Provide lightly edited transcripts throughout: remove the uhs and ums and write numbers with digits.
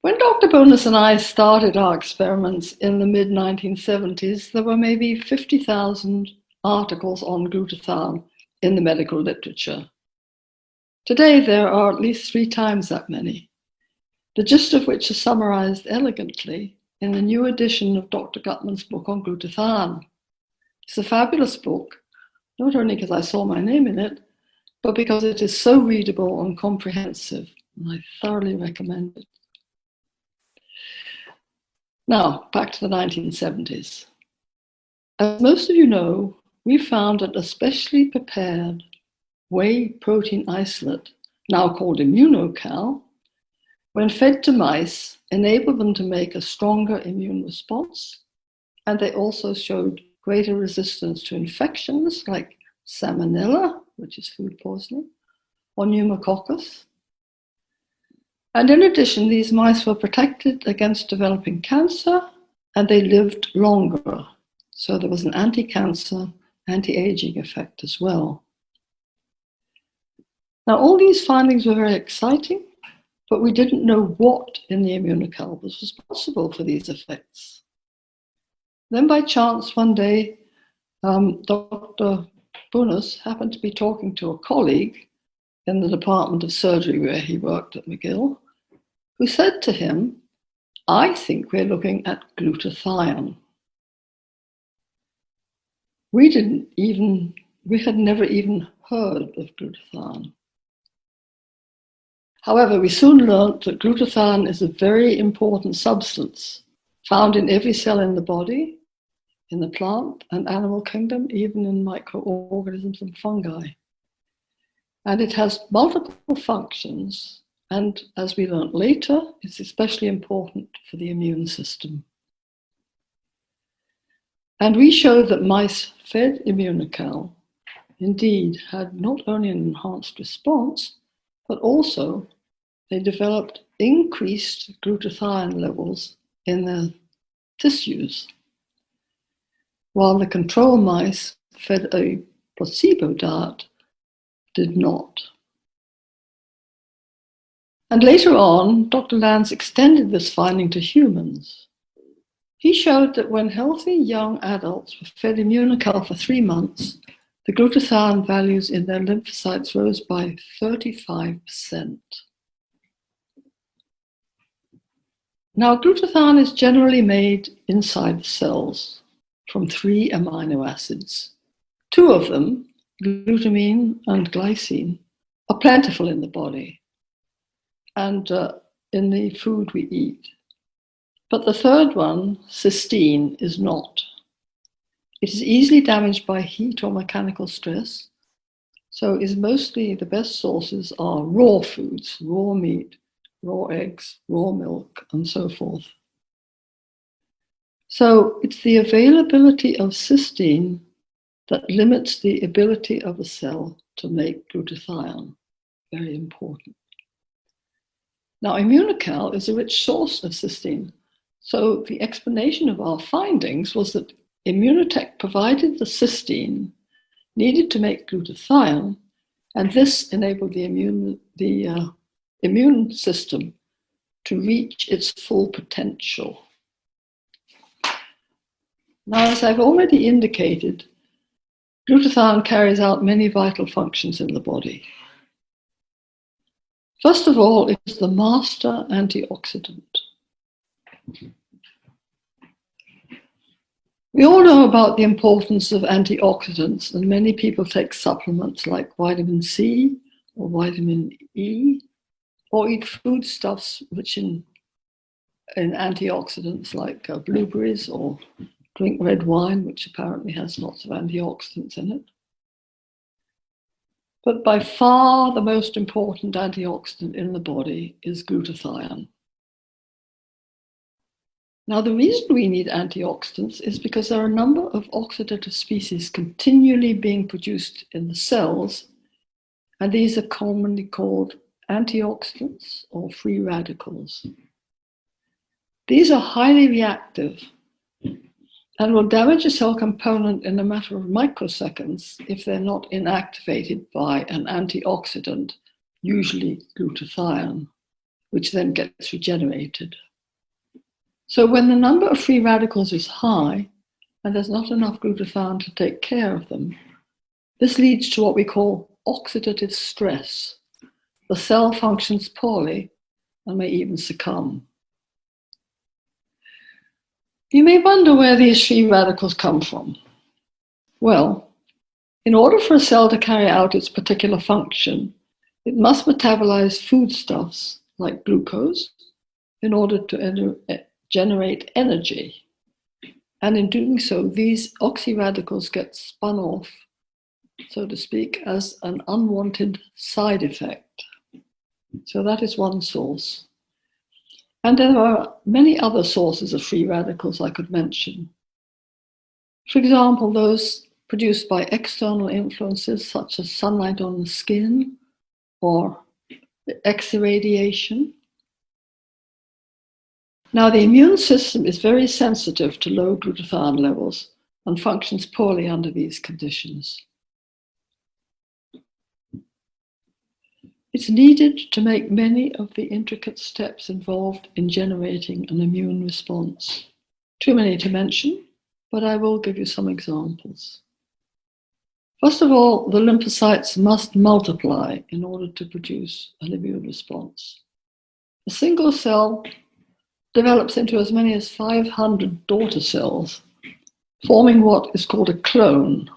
When Dr. Bonus and I started our experiments in the mid-1970s, there were maybe 50,000 articles on glutathione in the medical literature. Today, there are at least 3 times that many, the gist of which is summarized elegantly in the new edition of Dr. Gutman's book on glutathione. It's a fabulous book, not only because I saw my name in it, but because it is so readable and comprehensive, and I thoroughly recommend it. Now, back to the 1970s. As most of you know, we found that a specially prepared whey protein isolate, now called Immunocal, when fed to mice, enabled them to make a stronger immune response, and they also showed greater resistance to infections like salmonella, which is food poisoning, or pneumococcus. And in addition, these mice were protected against developing cancer, and they lived longer. So there was an anti-cancer, anti-aging effect as well. Now, all these findings were very exciting, but we didn't know what in the Immunocal was responsible for these effects. Then by chance, one day, Dr. Bonus happened to be talking to a colleague in the Department of Surgery where he worked at McGill, who said to him, "I think we're looking at glutathione." We had never even heard of glutathione. However, we soon learned that glutathione is a very important substance found in every cell in the body, in the plant and animal kingdom, even in microorganisms and fungi. And it has multiple functions, and as we learned later, it's especially important for the immune system. And we showed that mice fed Immunocal indeed had not only an enhanced response, but also they developed increased glutathione levels in their tissues, while the control mice fed a placebo diet did not. And later on, Dr. Lanz extended this finding to humans. He showed that when healthy young adults were fed Immunocal for 3 months, the glutathione values in their lymphocytes rose by 35%. Now, glutathione is generally made inside the cells from 3 amino acids. 2 of them, glutamine and glycine, are plentiful in the body and in the food we eat. But the third one, cysteine, is not. It is easily damaged by heat or mechanical stress, so is mostly the best sources are raw foods, raw meat, raw eggs, raw milk, and so forth. So it's the availability of cysteine that limits the ability of a cell to make glutathione. Very important. Now, Immunocal is a rich source of cysteine. So the explanation of our findings was that Immunotech provided the cysteine needed to make glutathione, and this enabled the immune system to reach its full potential. Now, as I've already indicated, glutathione carries out many vital functions in the body. First of all, it is the master antioxidant. We all know about the importance of antioxidants, and many people take supplements like vitamin C or vitamin E, or eat foodstuffs rich in antioxidants like blueberries, or drink red wine, which apparently has lots of antioxidants in it. But by far the most important antioxidant in the body is glutathione. Now, the reason we need antioxidants is because there are a number of oxidative species continually being produced in the cells, and these are commonly called antioxidants or free radicals. These are highly reactive and will damage a cell component in a matter of microseconds if they're not inactivated by an antioxidant, usually glutathione. which then gets regenerated. So when the number of free radicals is high and there's not enough glutathione to take care of them, this leads to what we call oxidative stress. The cell functions poorly and may even succumb. You may wonder where these free radicals come from. Well, in order for a cell to carry out its particular function, it must metabolize foodstuffs like glucose in order to generate energy. And in doing so, these oxyradicals get spun off, so to speak, as an unwanted side effect. So that is one source. And there are many other sources of free radicals I could mention. For example, those produced by external influences such as sunlight on the skin or X-irradiation. Now, the immune system is very sensitive to low glutathione levels and functions poorly under these conditions. It's needed to make many of the intricate steps involved in generating an immune response. Too many to mention, but I will give you some examples. First of all, the lymphocytes must multiply in order to produce an immune response. A single cell develops into as many as 500 daughter cells, forming what is called a clone.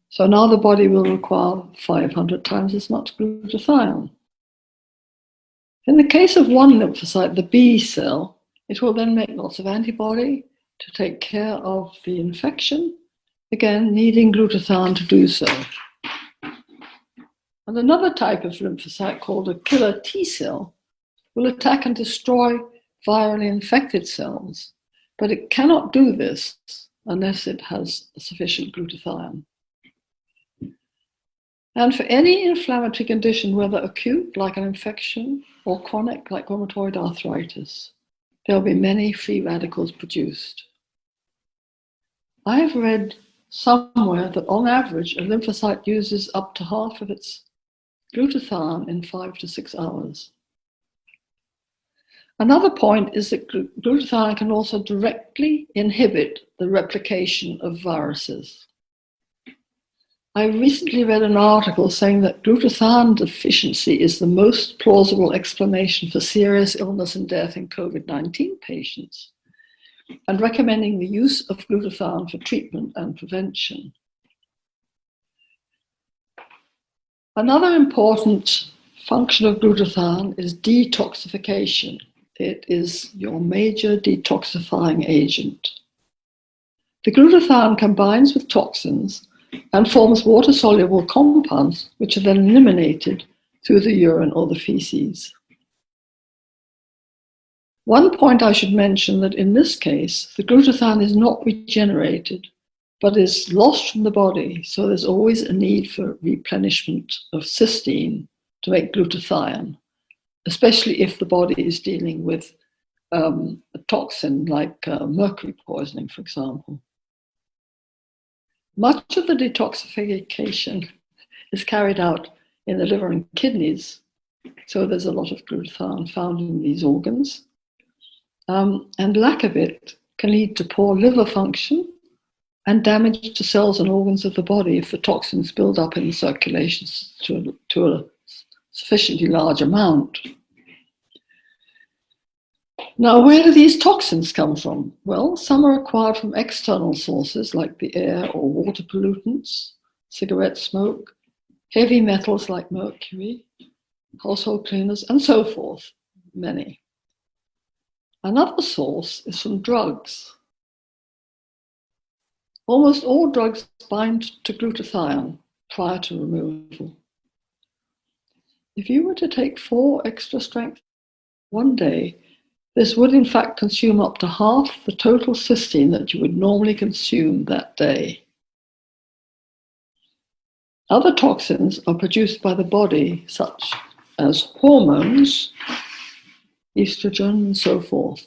So now the body will require 500 times as much glutathione. In the case of one lymphocyte, the B cell, it will then make lots of antibody to take care of the infection, again needing glutathione to do so. And another type of lymphocyte called a killer T cell will attack and destroy virally infected cells, but it cannot do this unless it has sufficient glutathione. And for any inflammatory condition, whether acute, like an infection, or chronic, like rheumatoid arthritis, there will be many free radicals produced. I have read somewhere that on average, a lymphocyte uses up to half of its glutathione in 5 to 6 hours. Another point is that glutathione can also directly inhibit the replication of viruses. I recently read an article saying that glutathione deficiency is the most plausible explanation for serious illness and death in COVID-19 patients, and recommending the use of glutathione for treatment and prevention. Another important function of glutathione is detoxification. It is your major detoxifying agent. The glutathione combines with toxins and forms water-soluble compounds, which are then eliminated through the urine or the feces. One point I should mention that in this case, the glutathione is not regenerated, but is lost from the body, so there's always a need for replenishment of cysteine to make glutathione, especially if the body is dealing with a toxin like mercury poisoning, for example. Much of the detoxification is carried out in the liver and kidneys, so there's a lot of glutathione found in these organs. And lack of it can lead to poor liver function and damage to cells and organs of the body if the toxins build up in the circulation to a sufficiently large amount. Now, where do these toxins come from? Well, some are acquired from external sources like the air or water pollutants, cigarette smoke, heavy metals like mercury, household cleaners, and so forth, many. Another source is from drugs. Almost all drugs bind to glutathione prior to removal. If you were to take 4 extra strength one day, this would in fact consume up to half the total cysteine that you would normally consume that day. Other toxins are produced by the body, such as hormones, estrogen, and so forth.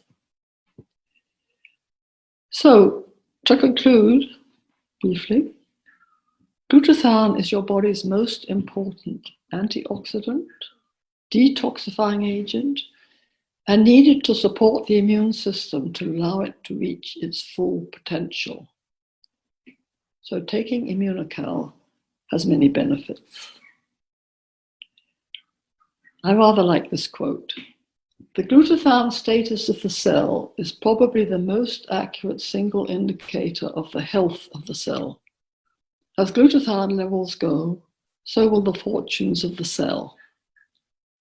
So, to conclude briefly, glutathione is your body's most important antioxidant, detoxifying agent, and needed to support the immune system to allow it to reach its full potential. So taking Immunocal has many benefits. I rather like this quote. The glutathione status of the cell is probably the most accurate single indicator of the health of the cell. As glutathione levels go, so will the fortunes of the cell.